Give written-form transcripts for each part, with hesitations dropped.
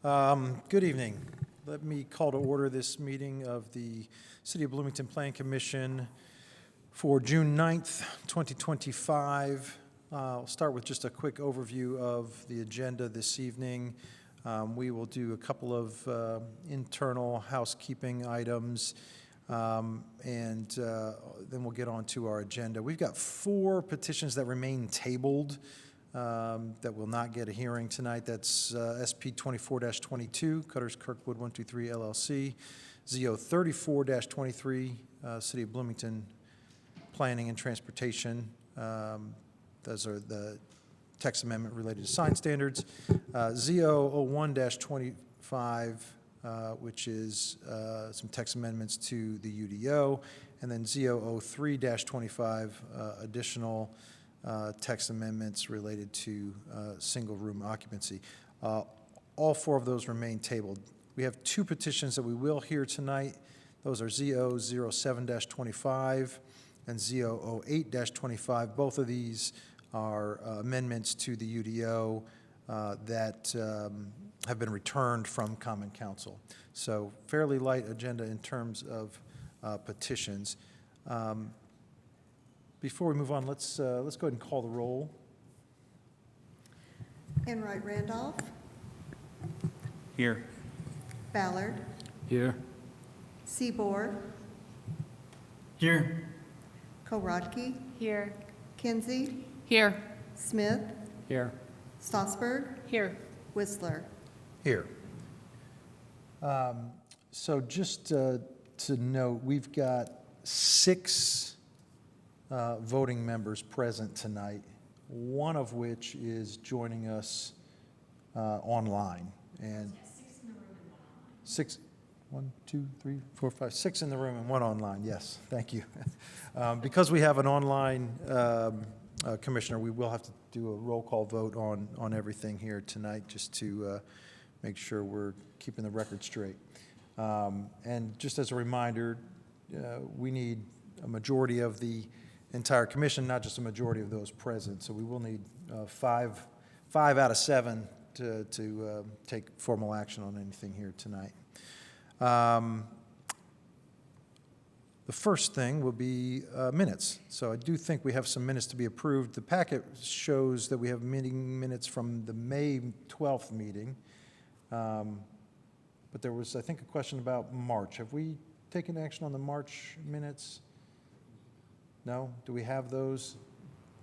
Good evening. Let me call to order this meeting of the City of Bloomington Planning Commission for June 9th, 2025. I'll start with just a quick overview of the agenda this evening. We will do a couple of internal housekeeping items, and then we'll get on to our agenda. We've got 4 petitions that remain tabled that will not get a hearing tonight. That's SP 24-22, Cutters Kirkwood 123 LLC, ZO 34-23, City of Bloomington Planning and Transportation. Those are the text amendment related to sign standards. ZO 01-25, which is some text amendments to the UDO, and then ZO 03-25, additional text amendments related to single room occupancy. All 4 of those remain tabled. We have 2 petitions that we will hear tonight. Those are ZO 07-25 and ZO 08-25. Both of these are amendments to the UDO that have been returned from Common Council. So fairly light agenda in terms of petitions. Before we move on, let's go ahead and call the roll. Enright Randolph. Here. Ballard. Here. Seaboard. Here. Korodke. Here. Kinsey. Here. Smith. Here. Stossberg. Here. Whistler. Here. So just to note, we've got 6 voting members present tonight, one of which is joining us online. And 6, 1, 2, 3, 4, 5, 6 in the room and 1 online. Yes, thank you. Because we have an online commissioner, we will have to do a roll call vote on everything here tonight, just to make sure we're keeping the record straight. And just as a reminder, we need a majority of the entire commission, not just a majority of those present. So we will need 5 out of 7 to take formal action on anything here tonight. The first thing will be minutes. So I do think we have some minutes to be approved. The packet shows that we have meeting minutes from the May 12th meeting. But there was, I think, a question about March. Have we taken action on the March minutes? No? Do we have those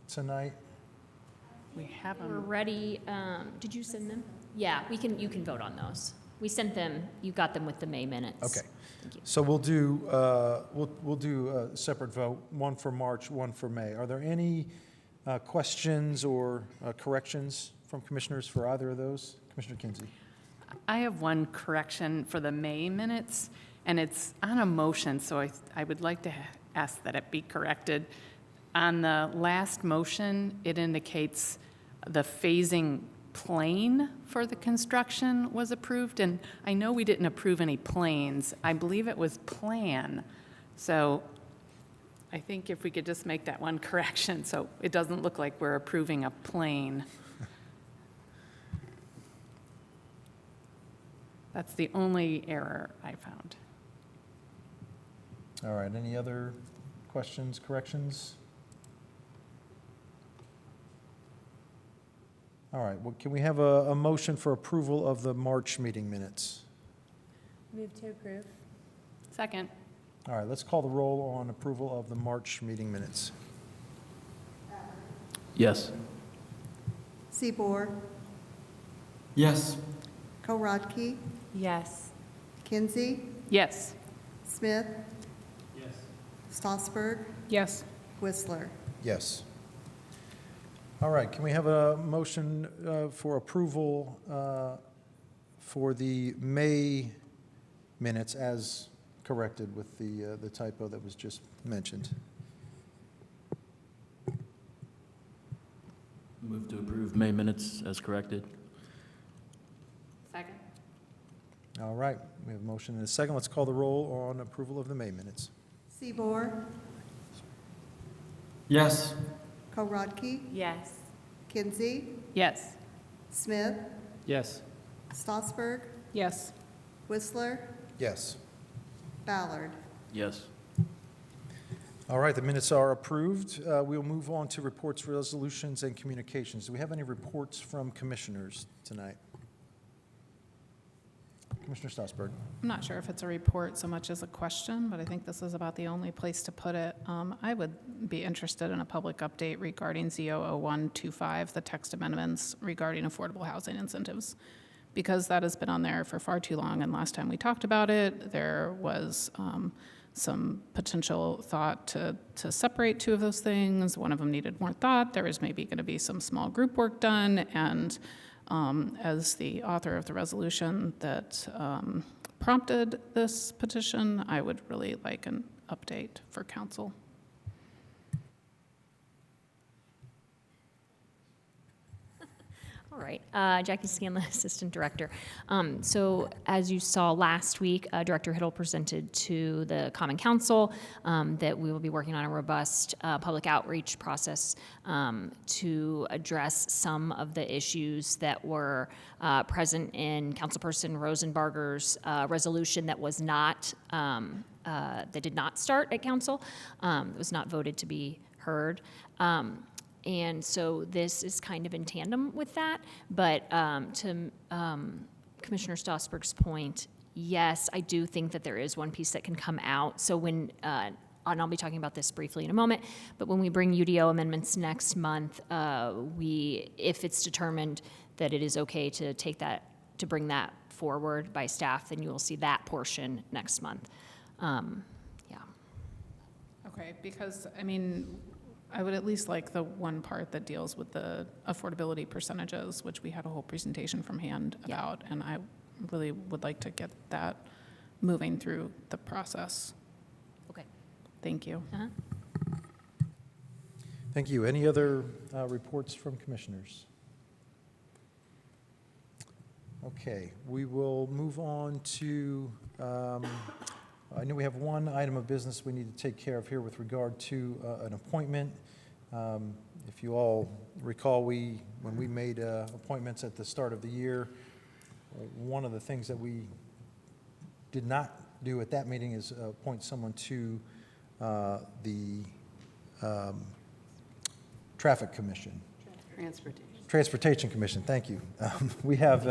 tonight? We have We're them. ready. Did you send them? Yeah, you can vote on those. We sent them, you got them with the May minutes. Okay. Thank you. So we'll do a separate vote, one for March, one for May. Are there any questions or corrections from commissioners for either of those? Commissioner Kinsey. I have one correction for the May minutes, and it's on a motion, so I would like to ask that it be corrected. On the last motion, it indicates the phasing plane for the construction was approved, and I know we didn't approve any planes. I believe it was plan. So I think if we could just make that one correction so it doesn't look like we're approving a plane. That's the only error I found. All right, any other questions, corrections? All right, well, can we have a motion for approval of the March meeting minutes? Move to approve. Second. All right, let's call the roll on approval of the March meeting minutes. Yes. Seaboard. Yes. Korodke. Yes. Kinsey. Yes. Smith. Yes. Stossberg. Yes. Whistler. Yes. All right, can we have a motion for approval for the May minutes as corrected with the typo that was just mentioned? Move to approve May minutes as corrected. Second. All right, we have a motion and a second. Let's call the roll on approval of the May minutes. Seaboard. Yes. Korodke. Yes. Kinsey. Yes. Smith. Yes. Stossberg, Yes. Whistler, Yes. Ballard. Yes. All right, the minutes are approved. We'll move on to reports, resolutions, and communications. Do we have any reports from commissioners tonight? Commissioner Stossberg. I'm not sure if it's a report so much as a question, but I think this is about the only place to put it. I would be interested in a public update regarding Z00125, the text amendments regarding affordable housing incentives, because that has been on there for far too long, and last time we talked about it, there was some potential thought to separate two of those things. One of them needed more thought. There was maybe going to be some small group work done, and as the author of the resolution that prompted this petition, I would really like an update for council. All right, Jackie Scanlon, Assistant Director. So as you saw last week, Director Hiddle presented to the Common Council that we will be working on a robust public outreach process to address some of the issues that were present in Councilperson Rosenbarger's resolution that was not, that did not start at council. It was not voted to be heard. And so this is kind of in tandem with that. But to Commissioner Stossberg's point, yes, I do think that there is one piece that can come out. So when, and I'll be talking about this briefly in a moment, but when we bring UDO amendments next month, if it's determined that it is okay to take that, to bring that forward by staff, then you will see that portion next month. Yeah. Okay, because, I mean, I would at least like the one part that deals with the affordability percentages, which we had a whole presentation from hand about, and I really would like to get that moving through the process. Okay. Thank you. Uh-huh. Thank you. Any other reports from commissioners? Okay, we will move on to, I know we have one item of business we need to take care of here with regard to an appointment. If you all recall, when we made appointments at the start of the year, one of the things that we did not do at that meeting is appoint someone to the Traffic Commission. Transportation Commission, thank you. We have,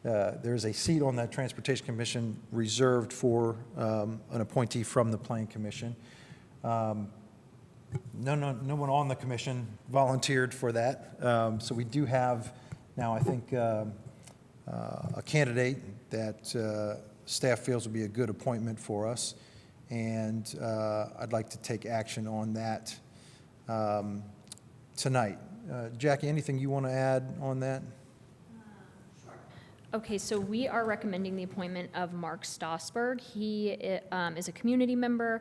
there's a seat on that Transportation Commission reserved for an appointee from the Plan Commission. No one on the commission volunteered for that. So we do have now, I think, a candidate that staff feels would be a good appointment for us. And I'd like to take action on that tonight. Jackie, anything you want to add on that? Okay, so we are recommending the appointment of Mark Stossberg. He is a community member.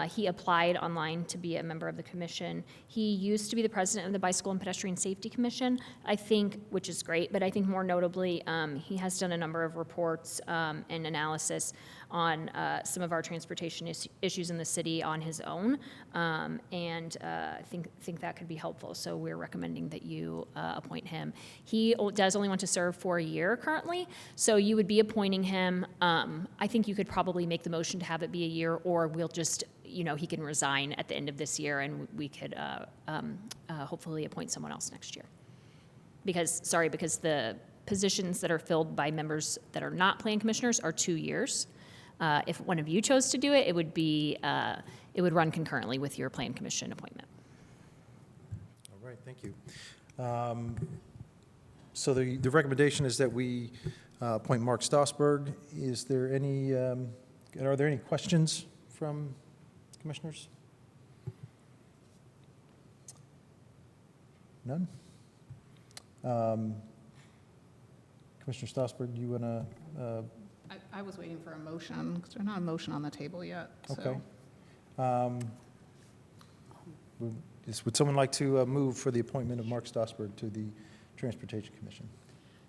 He applied online to be a member of the commission. He used to be the president of the Bicycle and Pedestrian Safety Commission, I think, which is great, but I think more notably, he has done a number of reports and analysis on some of our transportation issues in the city on his own, and I think that could be helpful. So we're recommending that you appoint him. He does only want to serve for a year currently, so you would be appointing him. I think you could probably make the motion to have it be a year, or we'll just, he can resign at the end of this year, and we could hopefully appoint someone else next year. Because the positions that are filled by members that are not plan commissioners are 2 years. If one of you chose to do it, it would run concurrently with your plan commission appointment. All right, thank you. So the recommendation is that we appoint Mark Stossberg. Is there any, are there any questions from commissioners? None? Commissioner Stossberg, do you want to? I was waiting for a motion, because there's not a motion on the table yet, Okay. so. Would someone like to move for the appointment of Mark Stossberg to the Transportation Commission?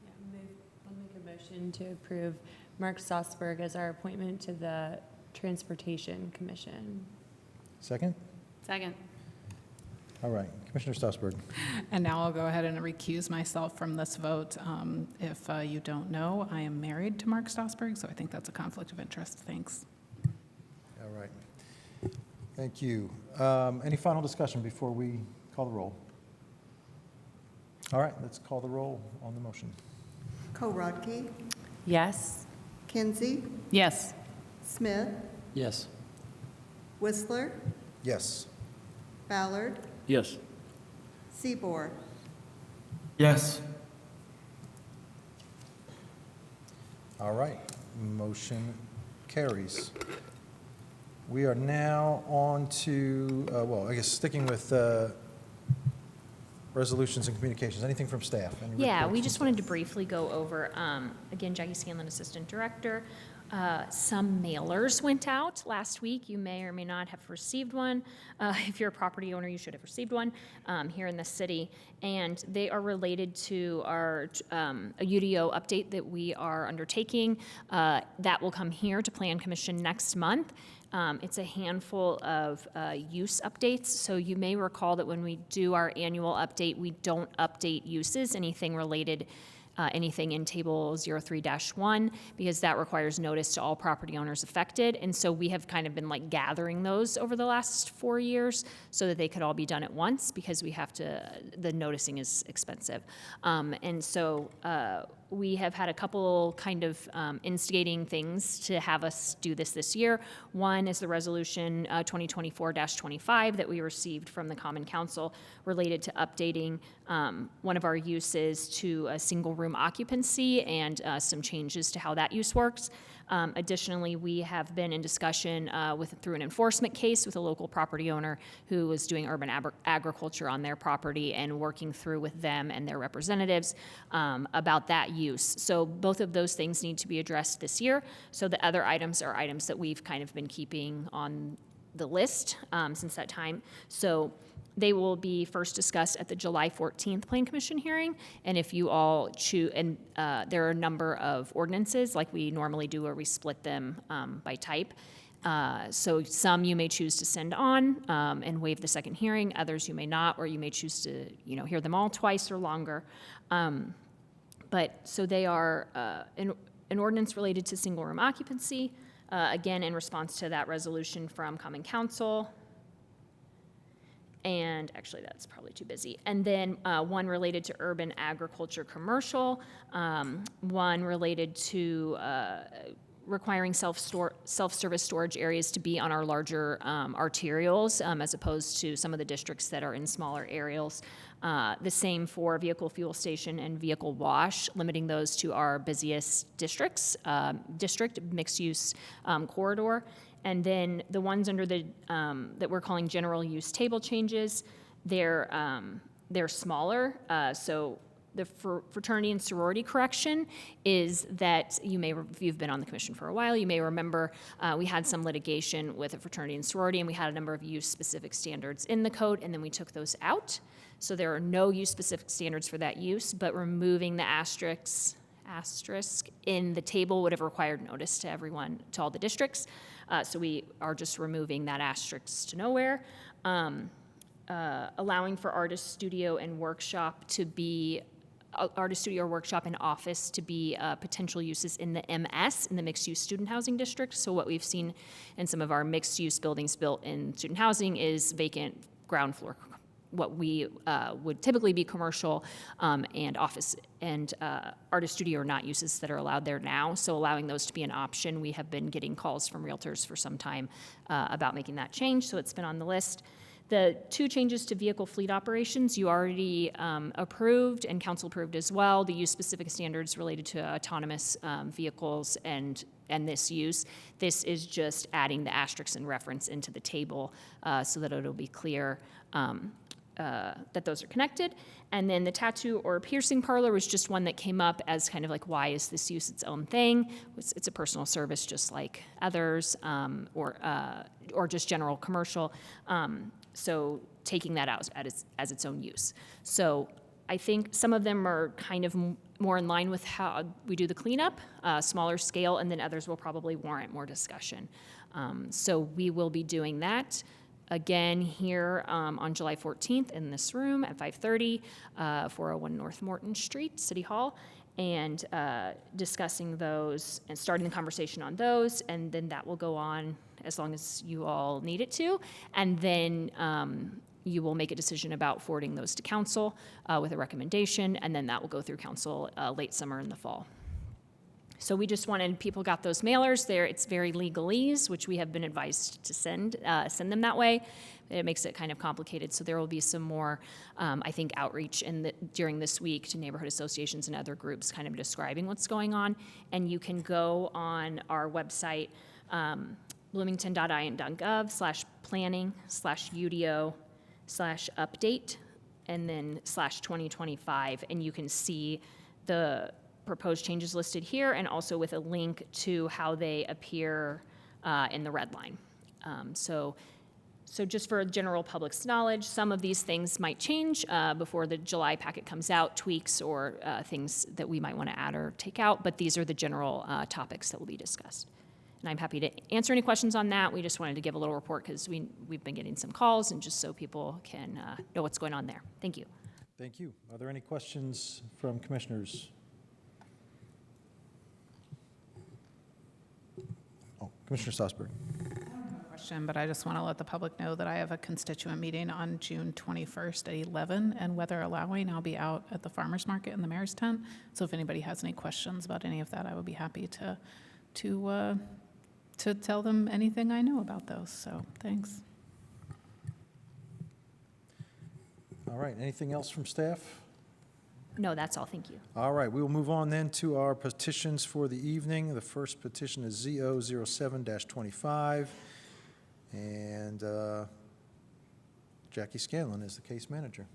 I'll make a motion to approve Mark Stossberg as our appointment to the Transportation Commission. Second? Second. All right, Commissioner Strasburg. And now I'll go ahead and recuse myself from this vote. If you don't know, I am married to Mark Strasburg, so I think that's a conflict of interest. Thanks. All right. Thank you. Any final discussion before we call the roll? All right, let's call the roll on the motion. Korodke, Yes? Kinsey, Yes. Smith, Yes. Whistler, Yes. Ballard, Yes. Seaboard. Yes. All right, motion carries. We are now on to, well, I guess sticking with resolutions and communications. Anything from staff? Any Yeah, reports we from just staff? wanted to briefly go over, again, Jackie Scanlon, Assistant Director. Some mailers went out last week. You may or may not have received one. If you're a property owner, you should have received one here in the city. And they are related to our a UDO update that we are undertaking. That will come here to Plan Commission next month. It's a handful of use updates. So you may recall that when we do our annual update, we don't update uses, anything related, anything in Table 03-1, because that requires notice to all property owners affected. And so we have kind of been like gathering those over the last 4 years so that they could all be done at once, because we have to, the noticing is expensive. And so we have had a couple kind of instigating things to have us do this year. One is the resolution 2024-25 that we received from the Common Council related to updating one of our uses to a single room occupancy and some changes to how that use works. Additionally, we have been in discussion through an enforcement case with a local property owner who was doing urban agriculture on their property, and working through with them and their representatives about that use. So both of those things need to be addressed this year. So the other items are items that we've kind of been keeping on the list since that time. So they will be first discussed at the July 14th Plan Commission hearing. And if you all choose, and there are a number of ordinances like we normally do where we split them by type. So some you may choose to send on and waive the second hearing. Others you may not, or you may choose to hear them all twice or longer. But so they are an ordinance related to single room occupancy, again, in response to that resolution from Common Council. And actually, that's probably too busy. And then one related to urban agriculture commercial, one related to requiring self-service storage areas to be on our larger arterials, as opposed to some of the districts that are in smaller areas. The same for vehicle fuel station and vehicle wash, limiting those to our busiest districts, district mixed-use corridor. And then the ones under the that we're calling general use table changes, they're smaller. So the fraternity and sorority correction is that if you've been on the commission for a while, you may remember we had some litigation with a fraternity and sorority, and we had a number of use-specific standards in the code, and then we took those out. So there are no use-specific standards for that use, but removing the asterisk in the table would have required notice to everyone, to all the districts. So we are just removing that asterisk to nowhere. Allowing for artist studio and workshop to be, artist studio or workshop and office to be potential uses in the MS, in the mixed-use student housing district. So what we've seen in some of our mixed-use buildings built in student housing is vacant ground floor, what we would typically be commercial and office, and artist studio are not uses that are allowed there now. So allowing those to be an option. We have been getting calls from realtors for some time about making that change, so it's been on the list. The two changes to vehicle fleet operations you already approved, and council approved as well. The use-specific standards related to autonomous vehicles and this use. This is just adding the asterisks and reference into the table so that it'll be clear that those are connected. And then the tattoo or piercing parlor was just one that came up as kind of like, why is this use its own thing? It's a personal service just like others, or just general commercial. So taking that out as its own use. So I think some of them are kind of more in line with how we do the cleanup, smaller scale, and then others will probably warrant more discussion. So we will be doing that again here on July 14th in this room at 5:30, 401 North Morton Street, City Hall, and discussing those and starting the conversation on those, and then that will go on as long as you all need it to, and then you will make a decision about forwarding those to council with a recommendation, and then that will go through council late summer and the fall. So we just wanted, people got those mailers there. It's very legalese, which we have been advised to send them that way. It makes it kind of complicated. So there will be some more, I think, outreach during this week to neighborhood associations and other groups kind of describing what's going on. And you can go on our website, bloomington.in.gov/planning/UDO/update, and then /2025, and you can see the proposed changes listed here, and also with a link to how they appear in the red line. So just for general public's knowledge, some of these things might change before the July packet comes out, tweaks or things that we might want to add or take out, but these are the general topics that will be discussed. And I'm happy to answer any questions on that. We just wanted to give a little report because we've been getting some calls, and just so people can know what's going on there. Thank you. Thank you. Are there any questions from commissioners? Oh, Commissioner Strasburg. Question, but I just want to let the public know that I have a constituent meeting on June 21st at 11, and weather allowing, I'll be out at the farmer's market in the mayor's tent. So if anybody has any questions about any of that, I would be happy to tell them anything I know about those. So thanks. All right, anything else from staff? No, that's all. Thank you. All right, we will move on then to our petitions for the evening. The first petition is ZO07-25, and Jackie Scanlon is the case manager.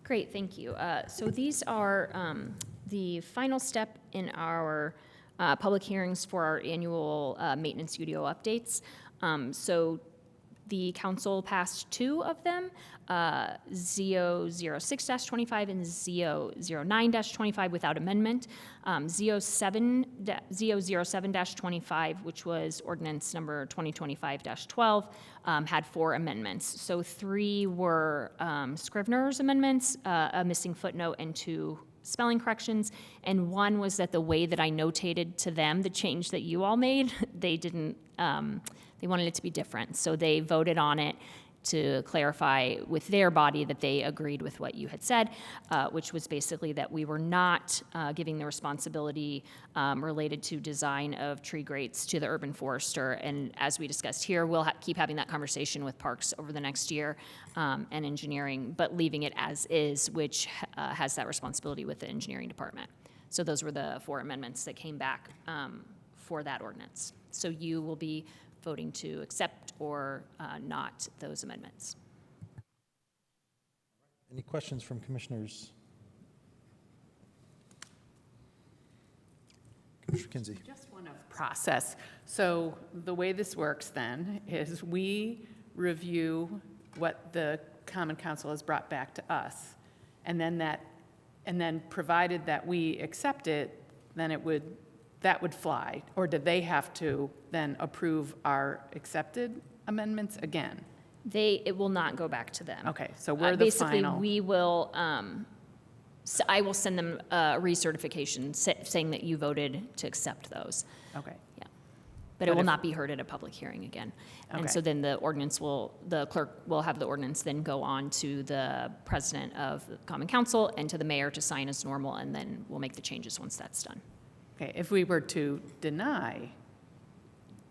Great, thank you. So these are the final step in our public hearings for our annual maintenance UDO updates. So the council passed two of them, ZO06-25 and ZO09-25 without amendment. ZO07-25, which was ordinance number 2025-12, had 4 amendments. So 3 were Scrivener's amendments, a missing footnote, and 2 spelling corrections, and 1 was that the way that I notated to them the change that you all made, they didn't, they wanted it to be different. So they voted on it to clarify with their body that they agreed with what you had said, which was basically that we were not giving the responsibility related to design of tree grates to the urban forester. And as we discussed here, we'll keep having that conversation with parks over the next year and engineering, but leaving it as is, which has that responsibility with the engineering department. So those were the 4 amendments that came back for that ordinance. So you will be voting to accept or not those amendments. Any questions from commissioners? Commissioner Kinsey. Just one of process. So the way this works then is we review what the Common Council has brought back to us, and then provided that we accept it, then that would fly. Or do they have to then approve our accepted amendments again? It will not go back to them. Okay, so we're the final. Basically, we will, so I will send them a recertification saying that you voted to accept those. Okay. Yeah. But it will not be heard at a public hearing again. And Okay. so then the clerk will have the ordinance then go on to the president of the Common Council and to the mayor to sign as normal, and then we'll make the changes once that's done. Okay, if we were to deny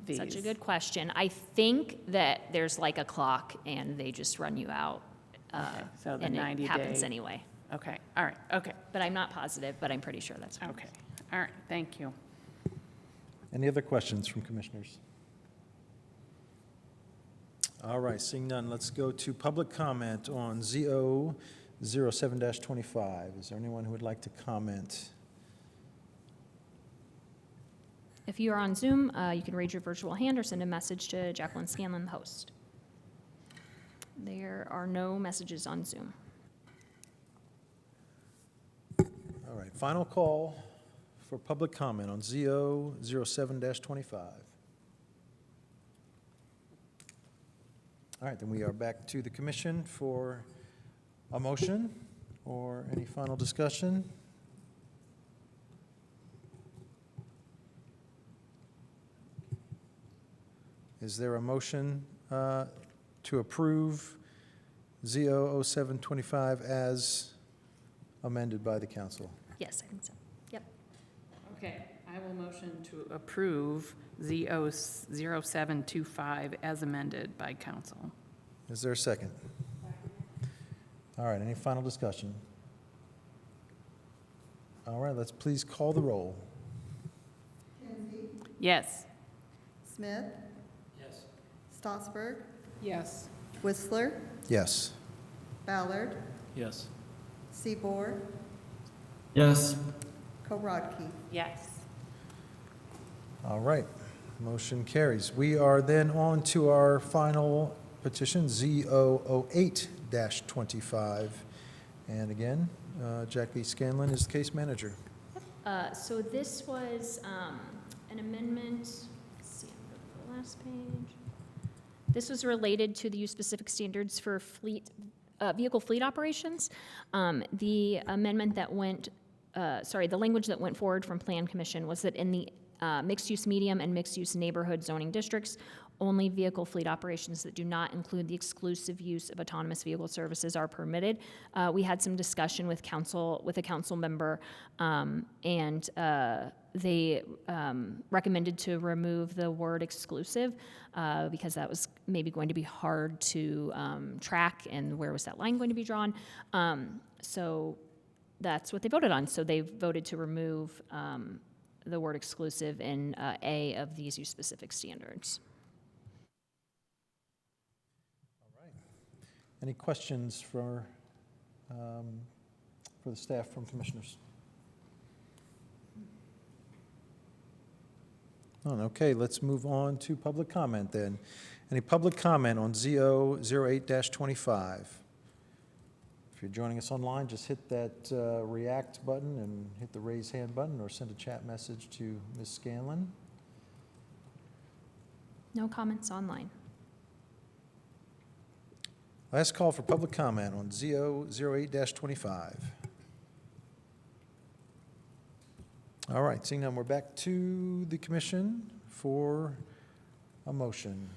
these. Such a good question. I think that there's like a clock and they just run you out. So the And 90-day. it happens anyway. Okay, all right, okay, But I'm not positive, but I'm pretty sure that's right. okay. All right, thank you. Any other questions from commissioners? All right, seeing none, let's go to public comment on ZO07-25. Is there anyone who would like to comment? If you are on Zoom, you can raise your virtual hand or send a message to Jacqueline Scanlon, the host. There are no messages on Zoom. All right, final call for public comment on ZO07-25. All right, then we are back to the commission for a motion or any final discussion. Is there a motion to approve ZO 0725 as amended by the council? Yes, I think so. Yep. Okay, I will motion to approve ZO 0725 as amended by council. Is there a second? All right, any final discussion? All right, let's please call the roll. Yes. Smith, Yes. Stossberg, Yes. Whistler, Yes. Ballard, Yes. Seaboard, Yes. Korodke. Yes. All right, motion carries. We are then on to our final petition, ZO 08-25. And again, Jackie Scanlon is the case manager. So this was an amendment, let's see, I'm going to the last page. This was related to the use-specific standards for vehicle fleet operations. The amendment that went, the language that went forward from Plan Commission was that in the mixed-use medium and mixed-use neighborhood zoning districts, only vehicle fleet operations that do not include the exclusive use of autonomous vehicle services are permitted. We had some discussion with a council member, and they recommended to remove the word exclusive because that was maybe going to be hard to track, and where was that line going to be drawn? So that's what they voted on. So they voted to remove the word exclusive in A of these use-specific standards. Any questions for the staff from commissioners? None. Okay, let's move on to public comment then. Any public comment on ZO 08-25? If you're joining us online, just hit that react button and hit the raise hand button, or send a chat message to Ms. Scanlon. No comments online. Last call for public comment on ZO 08-25. All right, seeing none, we're back to the commission for a motion.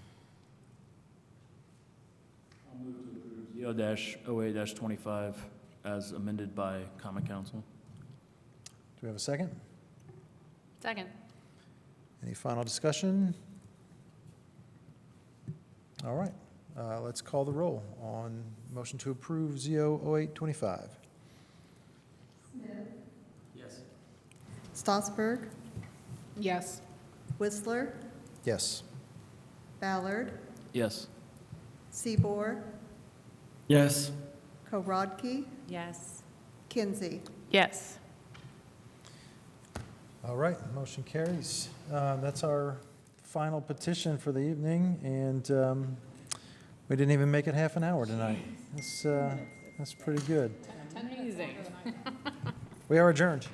I'll move to approve ZO-08-25 as amended by Common Council. Do we have a second? Second. Any final discussion? All right, let's call the roll on motion to approve ZO 08-25. Yes. Stossberg, Yes. Whistler, Yes. Ballard, Yes. Seaboard, Yes. Korodke, Yes. Kinsey. Yes. All right, motion carries. That's our final petition for the evening, and we didn't even make it half an hour tonight. That's pretty good. Amazing. We are adjourned.